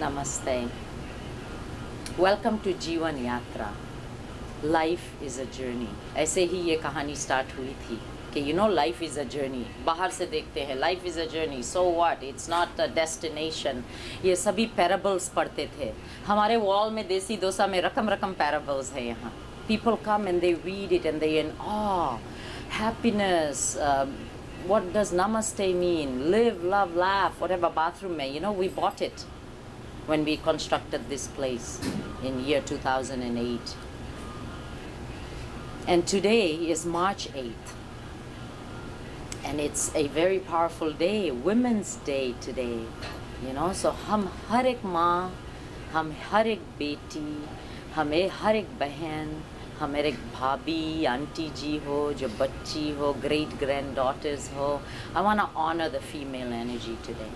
Namaste. Welcome to Jeevan Yatra. Life is a journey. ऐसे ही ये कहानी स्टार्ट हुई थी कि life is a journey. बाहर से देखते हैं life is a journey. So what? It's not a destination. ये सभी parables पढ़ते थे. हमारे wall में देसी डोसा में रकम रकम parables है यहाँ. People come and they read it and they in awe. Happiness. What does namaste mean? Live, love, laugh. Whatever bathroom में. We bought it when we constructed this place in year 2008. And today is March 8th. And it's a very powerful day, Women's Day today. So हम हर एक माँ, हम हर एक बेटी, हमें हर एक बहन, हमारे भाभी, आंटी जी हो, जो बच्ची हो, great granddaughters हो, I want to honor the female energy today.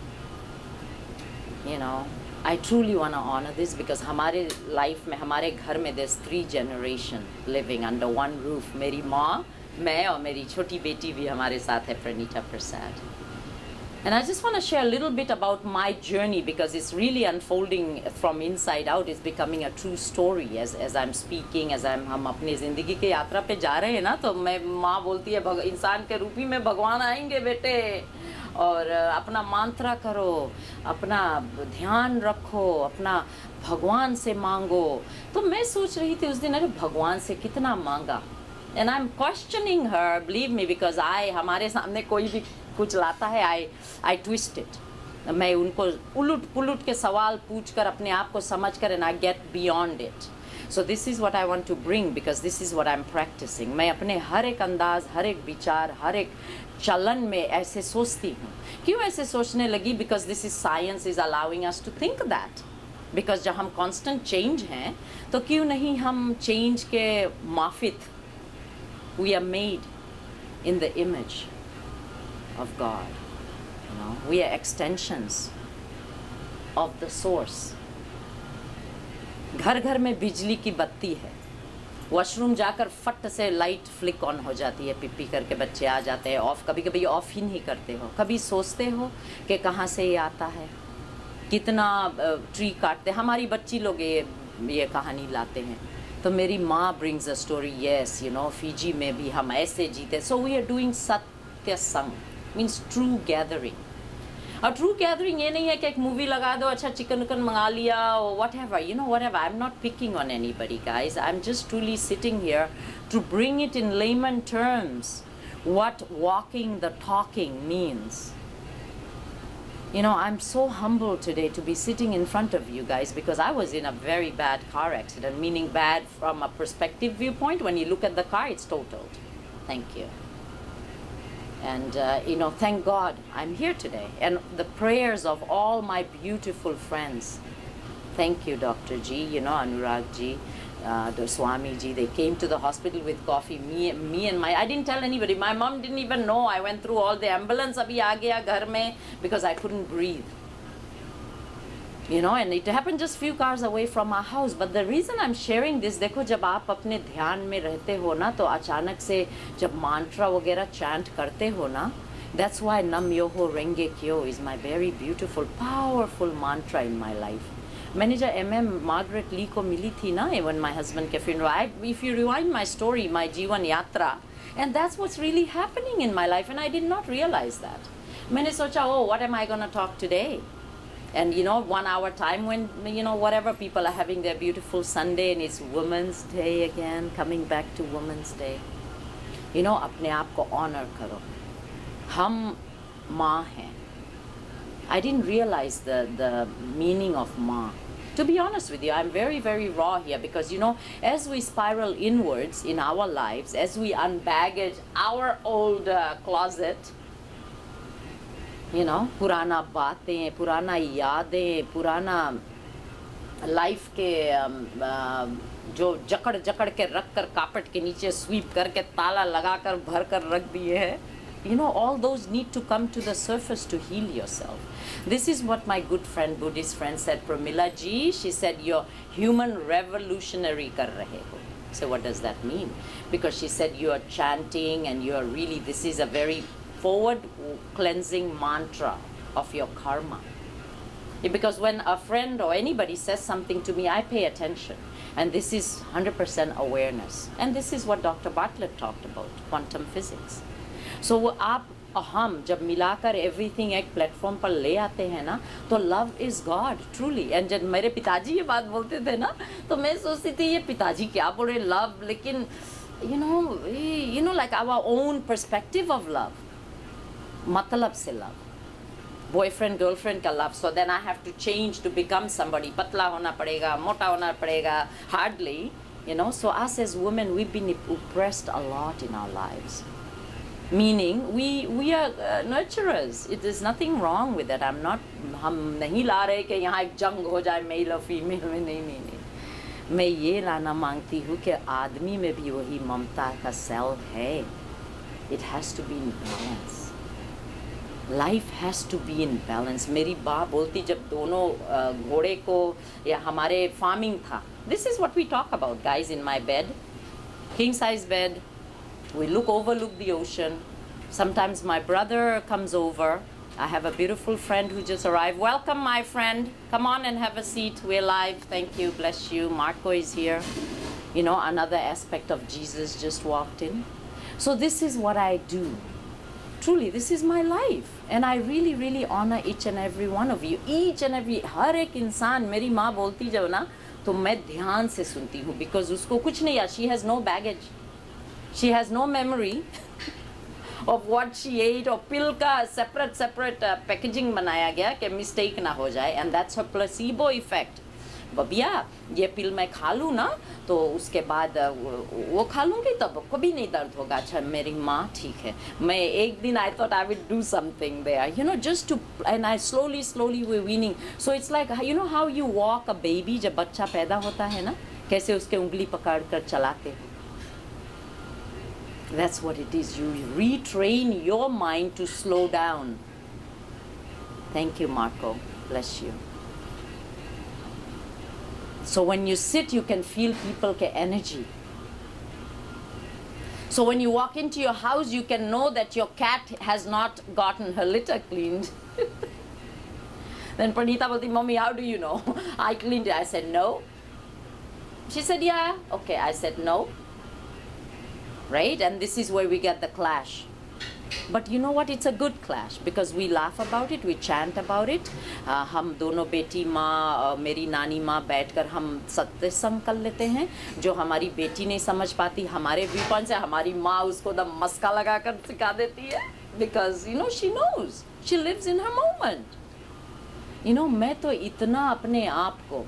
I truly want to honor this because हमारे life में, हमारे घर में there's 3 generations living under one roof. मेरी माँ, मैं और मेरी छोटी बेटी भी हमारे साथ है, Pranita Prasad. And I just want to share a little bit about my journey because it's really unfolding from inside out. It's becoming a true story as I'm speaking, as हम अपनी ज़िंदगी के यात्रा पे जा रहे हैं ना, तो मैं माँ बोलती है इंसान के रूप में भगवान आएंगे बेटे और अपना मंत्रा करो, अपना ध्यान रखो, अपना भगवान से मांगो. तो मैं सोच रही थी उस दिन, अरे भगवान से कितना मांगा. And I'm questioning her, believe me, because हमारे सामने कोई भी कुछ लाता है, I twist it. मैं उनको उलट पुलट के सवाल पूछ कर अपने आप को समझ कर and I get beyond it. So this is what I want to bring because this is what I'm practicing. मैं अपने हर एक अंदाज, हर एक विचार, हर एक चलन में ऐसे सोचती हूँ. क्यों ऐसे सोचने लगी? Because this is science is allowing us to think that. Because जब हम constant change हैं, तो क्यों नहीं हम change के माफित? We are made in the image of God. We are extensions of the source. घर घर में बिजली की बत्ती है. वॉशरूम जाकर फट से लाइट फ्लिक ऑन हो जाती है, पिप्पी करके बच्चे आ जाते हैं. ऑफ कभी कभी ऑफ ही नहीं करते हो. कभी सोचते हो कि कहाँ से ये आता है, कितना ट्री काटते. हमारी बच्ची लोग ये कहानी लाते हैं. तो मेरी माँ brings a story. Yes, Fiji में भी हम ऐसे जीते. So we are doing सत्य संग, means true gathering. और ट्रू गैदरिंग ये नहीं है कि एक मूवी लगा दो, अच्छा चिकन उकन मंगा लिया, or whatever, whatever. I'm not picking on anybody, guys. I'm just truly sitting here to bring it in layman terms what walking the talking means. I'm so humbled today to be sitting in front of you guys because I was in a very bad car accident, meaning bad from a perspective viewpoint. When you look at the car, it's totaled. Thank you. And, thank God I'm here today. And the prayers of all my beautiful friends. Thank you, Dr. G, Anurag Ji, the Swami Ji. They came to the hospital with coffee. Me and I didn't tell anybody. My mom didn't even know. I went through all the ambulance. Abhi aa gaya ghar mein because I couldn't breathe. And it happened just few cars away from our house. But the reason I'm sharing this, देखो जब आप अपने ध्यान में रहते हो ना, तो अचानक से जब mantra वगैरह chant करते हो ना, that's why Nam Yoho Renge Kyo is my very beautiful, powerful mantra in my life. मैंने जब M.M. Margaret Lee को मिली थी ना, when my husband के funeral, if you rewind my story, my Jeevan Yatra, and that's what's really happening in my life, and I did not realize that. मैंने सोचा, oh, what am I going to talk today? And 1 hour time when, whatever, people are having their beautiful Sunday and it's Women's Day again, coming back to Women's Day. अपने आप को honor करो. हम माँ हैं. I didn't realize the meaning of Ma. To be honest with you, I'm very, very raw here because, as we spiral inwards in our lives, as we unbaggage our old closet, पुराना बातें, पुराना यादें, पुराना life के जो जकड़ के रख कर कार्पेट के नीचे स्वीप करके ताला लगा कर भर कर रख दिए हैं, all those need to come to the surface to heal yourself. This is what my good friend, Buddhist friend said, Pramila ji. She said, you're human revolutionary kar rahe ho. So what does that mean? Because she said you are chanting and you are really, this is a very forward cleansing mantra of your karma. Because when a friend or anybody says something to me, I pay attention. And this is 100% awareness. And this is what Dr. Bartlett talked about, quantum physics. So वो आप हम जब मिलाकर everything एक platform पर ले आते हैं ना, तो love is God truly. And जब मेरे पिताजी ये बात बोलते थे ना, तो मैं सोचती थी ये पिताजी क्या बोल रहे लव, लेकिन you know like our own perspective of love, मतलब से love, बॉयफ्रेंड गर्लफ्रेंड का love. So then I have to change to become somebody. पतला होना पड़ेगा, मोटा होना पड़ेगा, hardly, you know. So us as women, we've been oppressed a lot in our lives. Meaning we are nurturers. It is nothing wrong with that. I'm not, हम नहीं ला रहे कि यहाँ एक जंग हो जाए मेल और फीमेल में. नहीं. मैं ये लाना मांगती हूँ कि आदमी में भी वही ममता का सेल है. It has to be in balance. Life has to be in balance. मेरी माँ बोलती जब दोनों घोड़े को, या हमारे फार्मिंग था, this is what we talk about guys in my bed, king size bed. We overlook the ocean. Sometimes my brother comes over. I have a beautiful friend who just arrived. Welcome, my friend. Come on and have a seat. We're live. Thank you. Bless you. Marco is here. You know, another aspect of Jesus just walked in. So this is what I do. Truly, this is my life. And I really, really honor each and every one of you. Each and every, हर एक इंसान, मेरी माँ बोलती जब ना, तो मैं ध्यान से सुनती हूँ. Because उसको कुछ नहीं याद. She has no baggage. She has no memory of what she ate. और पिल का separate packaging बनाया गया कि mistake ना हो जाए. And that's her placebo effect. बबिया ये पिल मैं खा लूँ ना, तो उसके बाद वो खा लूँगी तब कभी नहीं दर्द होगा. अच्छा मेरी माँ ठीक है. मैं एक दिन I thought I would do something there, you know, just to, and I slowly we're weaning. So it's like, you know how you walk a baby, जब बच्चा पैदा होता है ना, कैसे उसके उंगली पकड़ कर चलाते हो. That's what it is. You retrain your mind to slow down. Thank you, Marco. Bless you. So when you sit, you can feel people ke energy. So when you walk into your house, you can know that your cat has not gotten her litter cleaned. Then Pranita bolti, Mommy, how do you know? I cleaned it. I said, no. She said, yeah. Okay, I said, no. Right? And this is where we get the clash. But you know what? It's a good clash because we laugh about it, we chant about it. हम दोनों बेटी माँ, मेरी नानी माँ बैठकर हम सत्संग कर लेते हैं. जो हमारी बेटी नहीं समझ पाती हमारे व्यू पॉइंट से, हमारी माँ उसको दम मस्का लगाकर सिखा देती है. Because you know she knows, she lives in her moment. You know, मैं तो इतना अपने आप को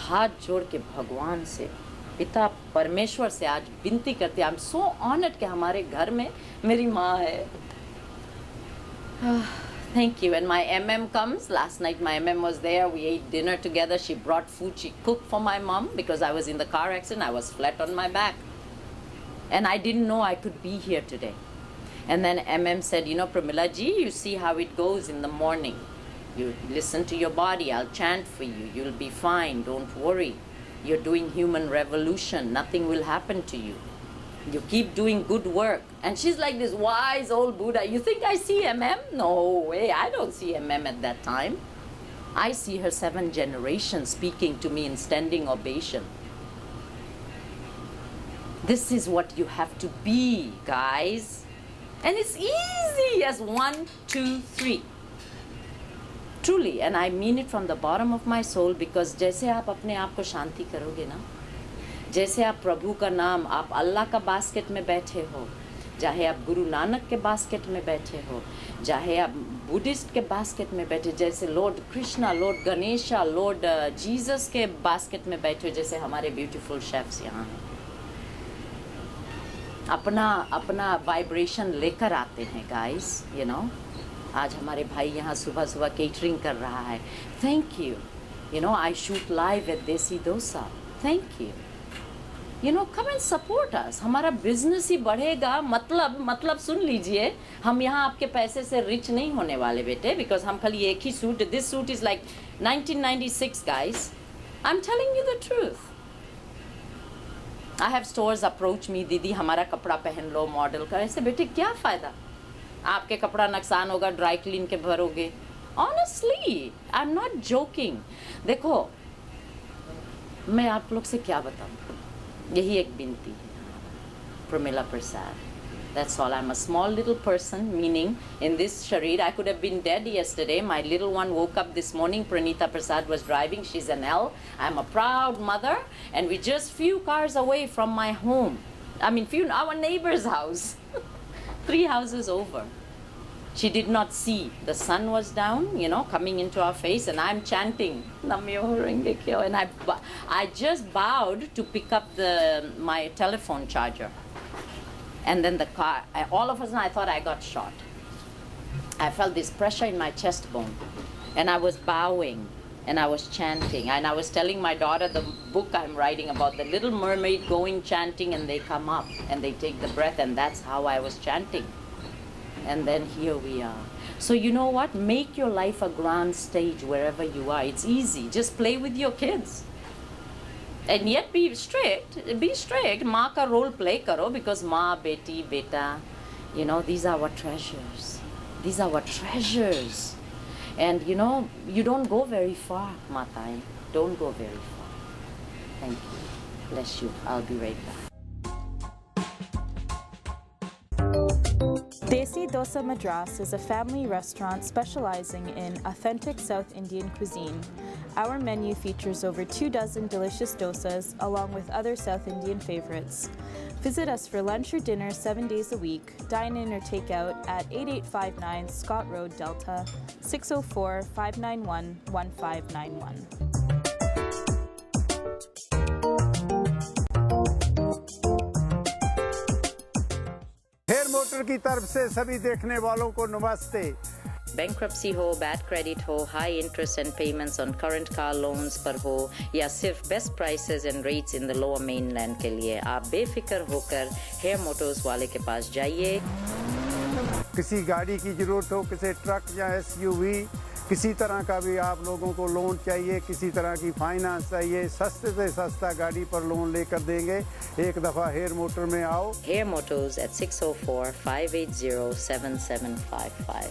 हाथ जोड़ के भगवान से, पिता परमेश्वर से आज विनती करते हैं. आई एम सो ऑनर्ड कि हमारे घर में मेरी माँ है. Thank you. And my MM comes. Last night my MM was there. We ate dinner together. She brought food. She cooked for my mom because I was in the car accident. I was flat on my back. And I didn't know I could be here today. And then MM said, you know, Pramila ji, you see how it goes in the morning. You listen to your body. I'll chant for you. You'll be fine. Don't worry. You're doing human revolution. Nothing will happen to you. You keep doing good work. And she's like this wise old Buddha. You think I see MM? No way. I don't see MM at that time. I see her 7 generations speaking to me in standing ovation. This is what you have to be, guys. And it's easy as 1, 2, 3. Truly, and I mean it from the bottom of my soul, because जैसे आप अपने आप को शांति करोगे ना, जैसे आप प्रभु का नाम, आप अल्लाह का बास्केट में बैठे हो, चाहे आप गुरु नानक के बास्केट में बैठे हो, चाहे आप बुद्धिस्ट के बास्केट में बैठे, जैसे Lord Krishna, Lord Ganesha, Lord Jesus के बास्केट में बैठे हो, जैसे हमारे ब्यूटीफुल शेफ्स यहाँ हैं. अपना वाइब्रेशन लेकर आते हैं गाइस, यू नो. आज हमारे भाई यहाँ सुबह सुबह केटरिंग कर रहा है. Thank you. You know, I shoot live at Desi Dosa. Thank you. You know, come and support us. हमारा बिजनेस ही बढ़ेगा. मतलब सुन लीजिए, हम यहाँ आपके पैसे से रिच नहीं होने वाले बेटे, बिकॉज हम खाली एक ही suit, this suit is like 1996 guys. I am telling you the truth. I have stores approach me, दीदी हमारा कपड़ा पहन लो, मॉडल का. ऐसे बेटे क्या फ़ायदा, आपके कपड़ा नुकसान होगा, ड्राई क्लीन के भरोगे, Honestly, I'm not joking. देखो, मैं आप लोग से क्या बताऊं? यही एक बिनती है. Pramila Prasad. That's all. I'm a small little person, meaning in this sharir, I could have been dead yesterday. My little one woke up this morning. Pranita Prasad was driving. She's an L. I'm a proud mother, and we're just few cars away from my home. I mean, our neighbor's house. 3 houses over. She did not see. The sun was down, coming into our face, and I'm chanting, Namyo Renge Kyo, and I just bowed to pick up my telephone charger. And then the car, all of a sudden I thought I got shot. I felt this pressure in my chest bone. And I was bowing and I was chanting. And I was telling my daughter the book I'm writing about, the little mermaid going chanting, and they come up and they take the breath, and that's how I was chanting. And then here we are. So you know what? Make your life a grand stage wherever you are. It's easy. Just play with your kids. And yet be strict. Be strict. माँ का role play करो, because माँ, बेटी, बेटा, these are our treasures. These are our treasures. And you don't go very far, Matai. Don't go very far. Thank you. Bless you. I'll be right back. Desi Dosa Madras is a family restaurant specializing in authentic South Indian cuisine. Our menu features over 24 delicious dosas along with other South Indian favorites. Visit us for lunch or dinner 7 days a week. Dine in or take out at 8859 Scott Road, Delta, 604-591-1591. Here motor की तरफ से सभी देखने वालों को नमस्ते. Bankruptcy हो, bad credit हो, high interest and payments on current car loans पर हो, या सिर्फ best prices and rates in the lower mainland के लिए, आप बेफिक्र होकर Hair Motors वाले के पास जाइए. किसी गाड़ी की जरूरत हो, किसी ट्रक या SUV, किसी तरह का भी आप लोगों को लोन चाहिए, किसी तरह की फाइनेंस चाहिए, सस्ते से सस्ता गाड़ी पर लोन लेकर देंगे. एक दफ़ा हेयर मोटर में आओ. Hair Motors at 604-580-7755.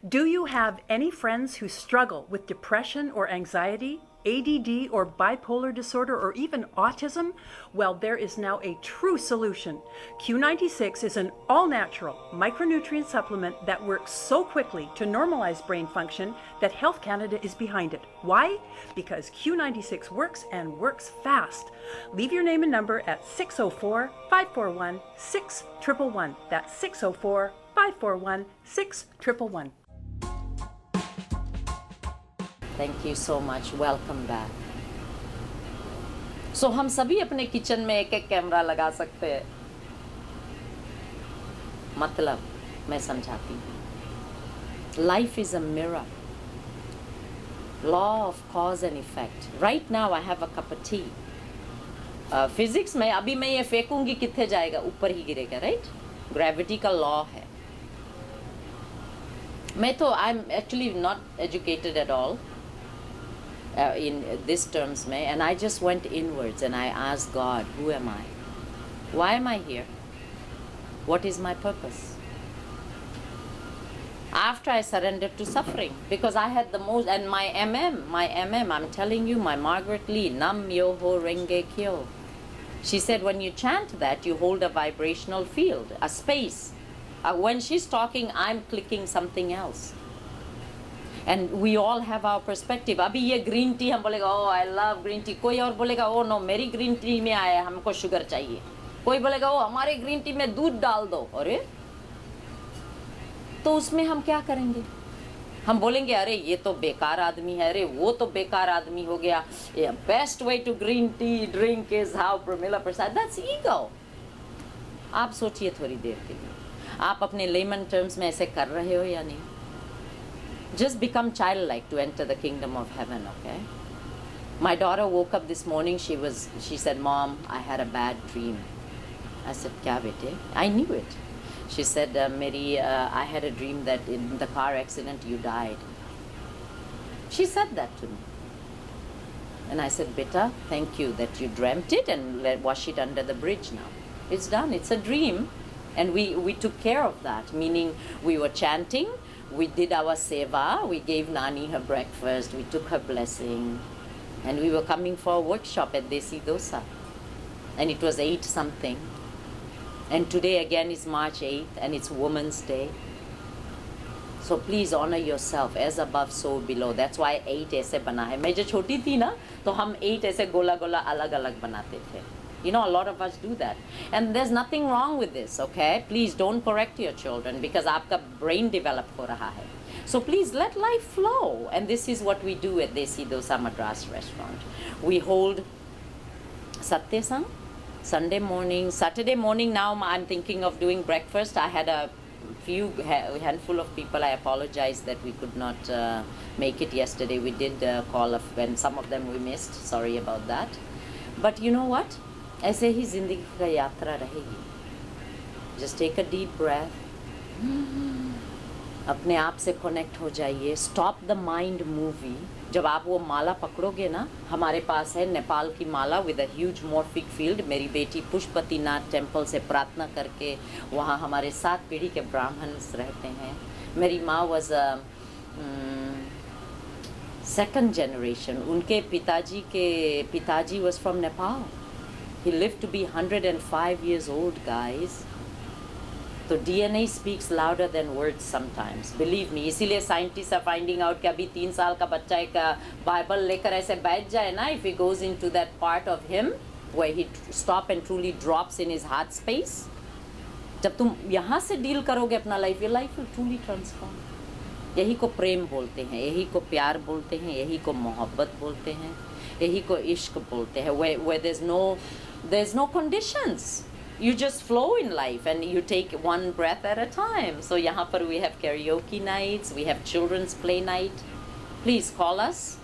Do you have any friends who struggle with depression or anxiety, ADD or bipolar disorder, or even autism? Well, there is now a true solution. Q96 is an all-natural micronutrient supplement that works so quickly to normalize brain function that Health Canada is behind it. Why? Because Q96 works and works fast. Leave your name and number at 604-541-6111. That's 604-541-6111. Thank you so much. Welcome back. So हम सभी अपने kitchen में एक camera लगा सकते हैं. मतलब मैं समझाती हूँ. Life is a mirror. Law of cause and effect. Right now I have a cup of tea. Physics में अभी मैं ये फेंकूंगी कितने जाएगा, ऊपर ही गिरेगा, right? Gravity का law है. मैं तो I'm actually not educated at all. In this terms and I just went inwards and I asked God, who am I? Why am I here? What is my purpose? After I surrendered to suffering, because I had the most, and my MM, I'm telling you, my Margaret Lee, Nam Myoho Renge Kyo. She said when you chant that, you hold a vibrational field, a space. When she's talking, I'm clicking something else. And we all have our perspective. अभी ये green tea हम बोलेगा, oh I love green tea. कोई और बोलेगा, oh no मेरी green tea में आया हमको sugar चाहिए. कोई बोलेगा, oh हमारे green tea में दूध डाल दो. अरे तो उसमें हम क्या करेंगे? हम बोलेंगे अरे ये तो बेकार आदमी है, अरे वो तो बेकार आदमी हो गया. Best way to green tea drink is how Pramila Prasad. That's ego. आप सोचिए थोड़ी देर के लिए. आप अपने layman terms में ऐसे कर रहे हो या नहीं? Just become childlike to enter the kingdom of heaven, okay? My daughter woke up this morning, she said, Mom, I had a bad dream. I said, Kya bete? I knew it. She said, Mary, I had a dream that in the car accident you died. She said that to me. And I said, Beta, thank you that you dreamt it and wash it under the bridge now. It's done, it's a dream. And we took care of that, meaning we were chanting, We did our seva, we gave Nani her breakfast, we took her blessing, and we were coming for a workshop at Desi Dosa. And it was 8 something. And today again is March 8th, and it's Women's Day. So please honor yourself, as above, so below. That's why 8 ऐसे बना है. मैं जब छोटी थी ना, तो हम 8 ऐसे गोला गोला अलग अलग बनाते थे. You know, a lot of us do that. And there's nothing wrong with this, okay? Please don't correct your children because आपका brain develop हो रहा है. So please let life flow. And this is what we do at Desi Dosa Madras restaurant. We hold Satyasang, Sunday morning, Saturday morning. Now I'm thinking of doing breakfast. I had a handful of people. I apologize that we could not make it yesterday. We did call when some of them we missed. Sorry about that. But you know what? ऐसे ही जिंदगी का यात्रा रहेगी. Just take a deep breath. अपने आप से connect हो जाइए. Stop the mind movie. जब आप वो माला पकड़ोगे ना, हमारे पास है नेपाल की माला with a huge morphic field. मेरी बेटी पुष्पतिनाथ टेम्पल से प्रार्थना करके वहाँ हमारे 7 पीढ़ी के ब्राह्मण रहते हैं. मेरी माँ was a second generation. उनके पिताजी was from Nepal. He lived to be 105 years old, guys. So DNA speaks louder than words sometimes. Believe me. इसीलिए scientists are finding out कि अभी 3 साल का बच्चा एक बाइबल लेकर ऐसे बैठ जाए ना, if he goes into that part of him where he stop and truly drops in his heart space, जब तुम यहाँ से डील करोगे अपना life, your life will truly transform. यही को प्रेम बोलते हैं, यही को प्यार बोलते हैं, यही को मोहब्बत बोलते हैं, यही को इश्क बोलते हैं. Where there's no conditions. You just flow in life and you take one breath at a time. So यहाँ पर we have karaoke nights, we have children's play night. Please call us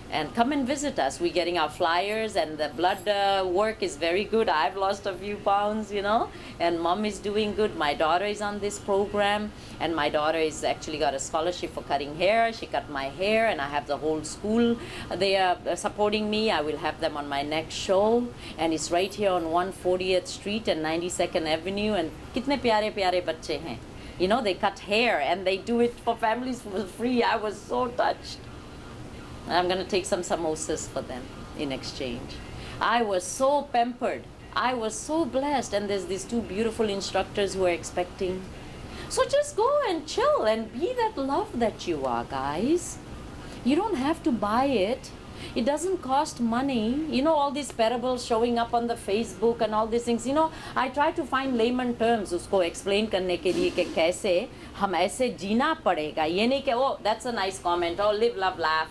and come and visit us. We're getting our flyers and the blood work is very good. I've lost a few pounds, you know, and mom is doing good. My daughter is on this program and my daughter is actually got a scholarship for cutting hair. She cut my hair and I have the whole school. They are supporting me. I will have them on my next show and it's right here on 140th Street and 92nd Avenue and कितने प्यारे प्यारे बच्चे हैं. You know, they cut hair and they do it for families for free. I was so touched. I'm going to take some samosas for them in exchange. I was so pampered. I was so blessed. And there's these 2 beautiful instructors who are expecting. So just go and chill and be that love that you are, guys. You don't have to buy it. It doesn't cost money. You know, all these parables showing up on the Facebook and all these things. You know, I try to find layman terms उसको explain करने के लिए कि कैसे हम ऐसे जीना पड़ेगा. ये नहीं कि oh, that's a nice comment. Oh, live, love, laugh.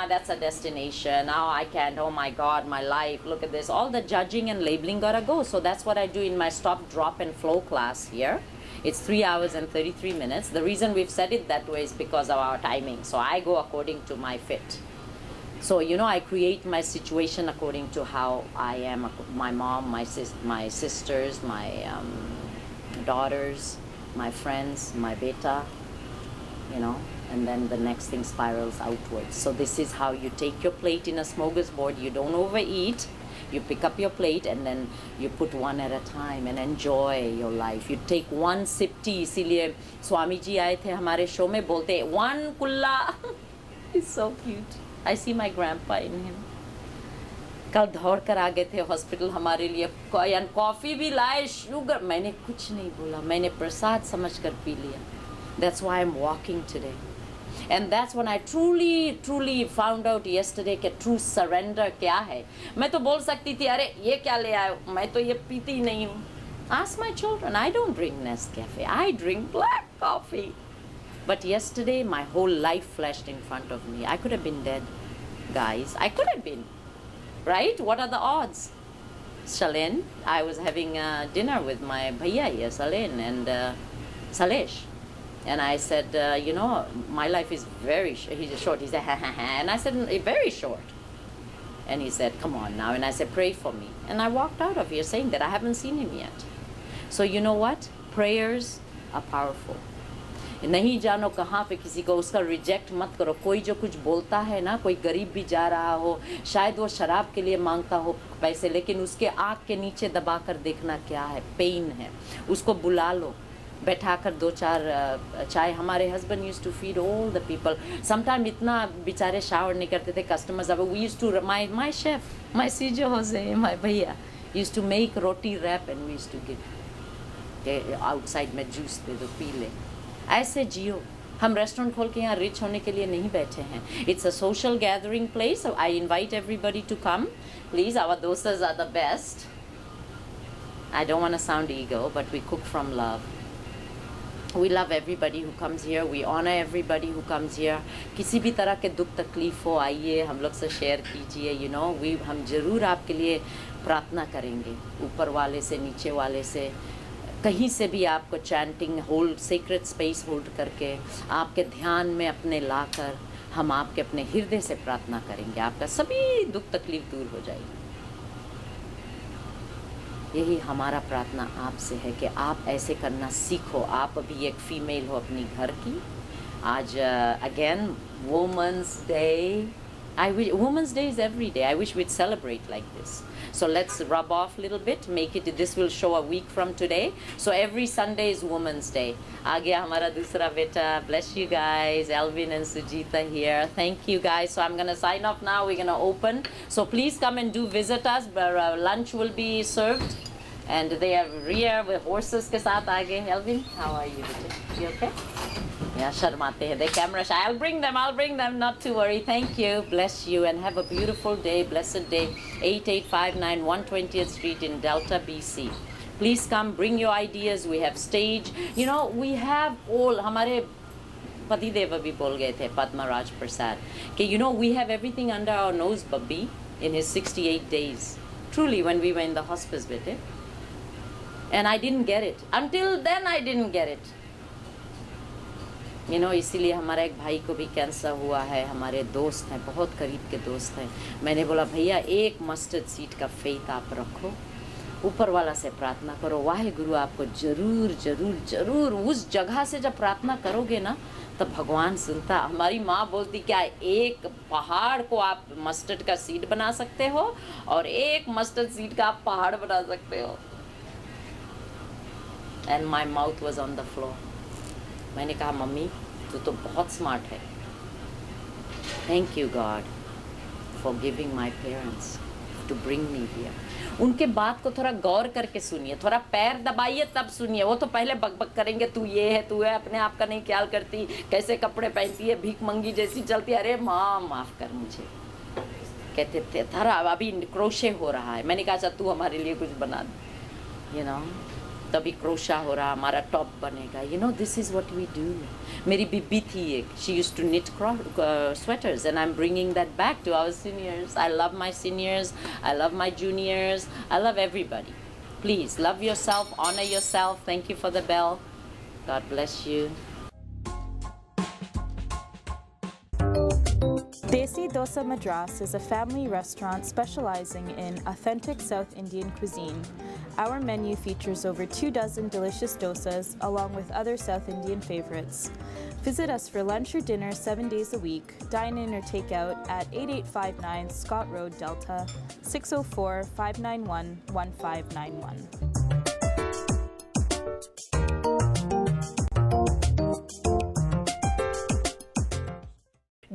That's a destination. Oh, I can't. Oh my God, my life. Look at this. All the judging and labeling gotta go. So that's what I do in my stop, drop, and flow class here. It's 3 hours and 33 minutes. The reason we've set it that way is because of our timing. So I go according to my fit. So, you know, I create my situation according to how I am. My mom, my sisters, my daughters, my friends, my beta, you know. And then the next thing spirals outwards. So this is how you take your plate in a smorgasbord. You don't overeat. You pick up your plate and then you put one at a time and enjoy your life. You take one sip tea. इसीलिए स्वामी जी आए थे हमारे show में बोलते one कुल्ला. He's so cute. I see my grandpa in him. कल दौड़ कर आ गए थे हॉस्पिटल हमारे लिए. कॉफी भी लाए, शुगर. मैंने कुछ नहीं बोला. मैंने प्रसाद समझ कर पी लिया. That's why I'm walking today. And that's when I truly found out yesterday कि true surrender क्या है. मैं तो बोल सकती थी अरे ये क्या ले आए, मैं तो ये पीती ही नहीं हूँ. Ask my children. I don't drink Nescafe. I drink black coffee. But yesterday my whole life flashed in front of me. I could have been dead, guys. I could have been. Right? What are the odds? Shalin, I was having dinner with my bhaiya here, Shalin and Salesh. And I said, you know, my life is very short. He said, ha ha ha. And I said, very short. And he said, come on now. And I said, pray for me. And I walked out of here saying that I haven't seen him yet. So you know what? Prayers are powerful. नहीं जानो कहाँ पे किसी को उसका reject मत करो. कोई जो कुछ बोलता है ना, कोई गरीब भी जा रहा हो, शायद वो शराब के लिए मांगता हो पैसे, लेकिन उसके आँख के नीचे दबा कर देखना क्या है, पेन है. उसको बुला लो. बैठाकर 2-4 चाय. हमारे husband used to feed all the people. Sometime इतना बेचारे शावर नहीं करते थे कस्टमर्स. अब we used to my chef, my Sijo Jose, my भैया used to make roti wrap and we used to give के आउटसाइड में जूस दे दो, पी ले. ऐसे जियो. हम रेस्टोरेंट खोल के यहाँ रिच होने के लिए नहीं बैठे हैं. It's a social gathering place. I invite everybody to come please. Our dosas are the best. I don't want to sound ego, but we cook from love. We love everybody who comes here. We honor everybody who comes here. किसी भी तरह के दुख तकलीफ हो, आइए हम लोग से शेयर कीजिए. You know, हम ज़रूर आपके लिए प्रार्थना करेंगे, ऊपर वाले से, नीचे वाले से, कहीं से भी आपको chanting hold, secret space hold करके आपके ध्यान में अपने लाकर हम आपके अपने हृदय से प्रार्थना करेंगे. आपका सभी दुख तकलीफ दूर हो जाएगी. यही हमारा प्रार्थना आपसे है कि आप ऐसे करना सीखो. आप अभी एक फीमेल हो अपनी घर की. आज again women's day. I wish Women's Day is every day. I wish we'd celebrate like this. So let's rub off a little bit. Make it. This will show a week from today. So every Sunday is Women's Day. आ गया हमारा दूसरा बेटा. Bless you guys. Alvin and Sujita here. Thank you guys. So I'm gonna sign off now. We're gonna open. So please come and do visit us. Lunch will be served. And they are rear with horses के साथ आ गए. Alvin, how are you? You okay? Yeah, शर्माते हैं. They camera shy. I'll bring them. Not to worry. Thank you. Bless you and have a beautiful day. Blessed day. 8859 120th Street in Delta, BC. Please come. Bring your ideas. We have stage. You know, we have all. हमारे पतिदेव भी बोल गए थे, Padmaraj Prasad, कि you know we have everything under our nose, Babbi, in his 68 days. Truly, when we were in the hospice with it. And I didn't get it. Until then, I didn't get it. You know, इसीलिए हमारा एक भाई को भी cancer हुआ है. हमारे दोस्त हैं, बहुत करीब के दोस्त हैं. मैंने बोला भैया एक मस्टर्ड सीड का फेथ आप रखो, ऊपर वाला से प्रार्थना करो. वाहे गुरु आपको जरूर जरूर जरूर उस जगह से जब प्रार्थना करोगे ना तब भगवान सुनता. हमारी माँ बोलती क्या एक पहाड़ को आप मस्टर्ड का सीड बना सकते हो और एक मस्टर्ड सीड का आप पहाड़ बना सकते हो. And my mouth was on the floor. मैंने कहा मम्मी तू तो बहुत स्मार्ट है. Thank you God for giving my parents to bring me here. उनके बात को थोड़ा गौर करके सुनिए, थोड़ा पैर दबाइए तब सुनिए. वो तो पहले बकबक करेंगे तू ये है, तू है, अपने आप का नहीं ख्याल करती, कैसे कपड़े पहनती है, भीख मंगी जैसी चलती है. अरे माँ माफ़ कर मुझे. कहते थे थोड़ा अभी क्रोशे हो रहा है. मैंने कहा अच्छा तू हमारे लिए कुछ बना दे. You know, तभी क्रोशा हो रहा, हमारा टॉप बनेगा. You know, this is what we do. मेरी बीबी थी एक, she used to knit sweaters and I'm bringing that back to our seniors. I love my seniors, I love my juniors, I love everybody. Please love yourself, honor yourself. Thank you for the bell. God bless you. Desi Dosa Madras is a family restaurant specializing in authentic South Indian cuisine. Our menu features over 24 delicious dosas along with other South Indian favorites. Visit us for lunch or dinner 7 days a week. Dine in or take out at 8859 Scott Road, Delta, 604-591-1591.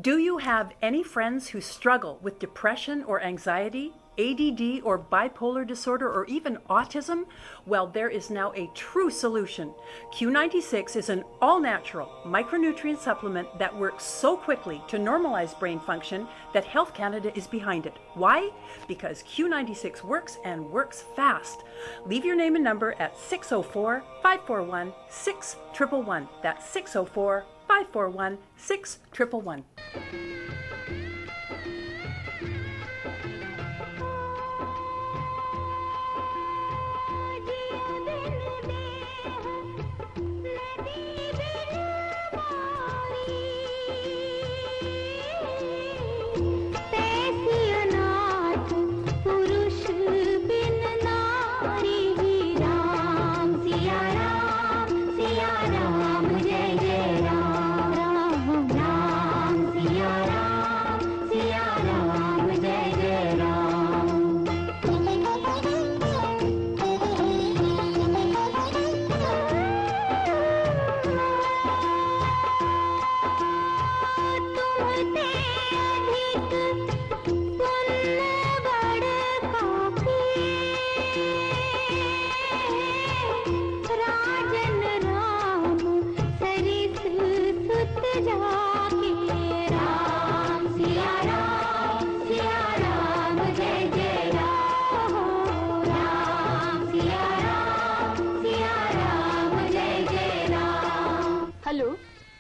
Do you have any friends who struggle with depression or anxiety, ADD or bipolar disorder, or even autism? Well, there is now a true solution. Q96 is an all-natural micronutrient supplement that works so quickly to normalize brain function that Health Canada is behind it. Why? Because Q96 works and works fast. Leave your name and number at 604-541-6111. That's 604-541-6111. जाके राम सिया राम जय जय राम सिया राम जय जय Ram. Hello,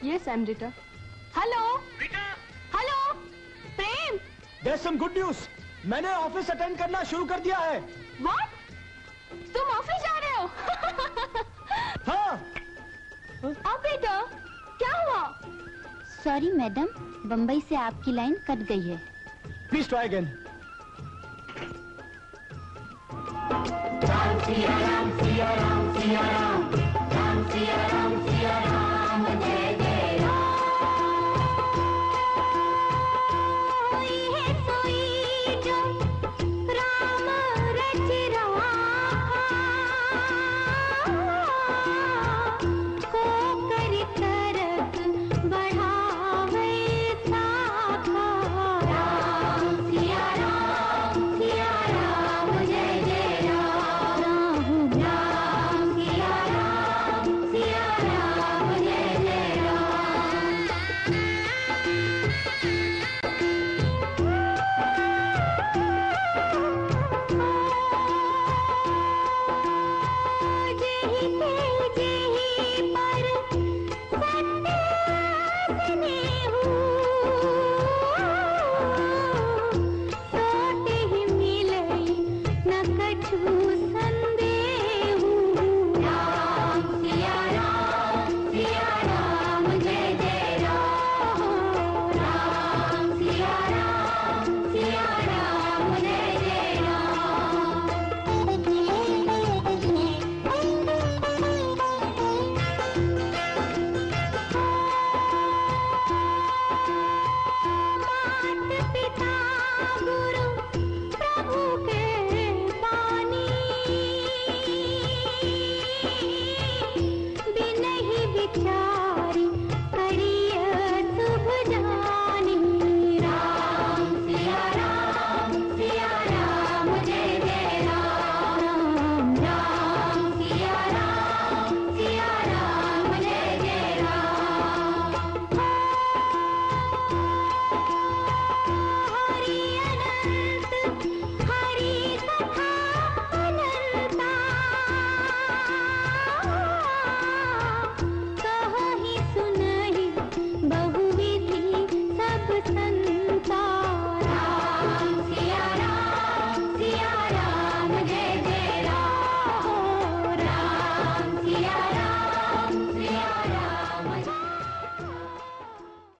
yes I am Rita. Hello hello Prem. There's some good news. मैंने office attend करना शुरू कर दिया है। व्हाट? तुम ऑफिस जा रहे हो? हाँ। अब बेटा क्या हुआ? सॉरी मैडम, बम्बई से आपकी लाइन कट गई है। Please try again. Ram Siya Ram Siya Ram Siya Ram Siya Ram जय जय राम। सोई है सोई जो राम रच रहा को कर करक बढ़ावे साखा। राम सिया राम जय जय राम। राम सिया राम जय जय राम। जेहि पर सत्य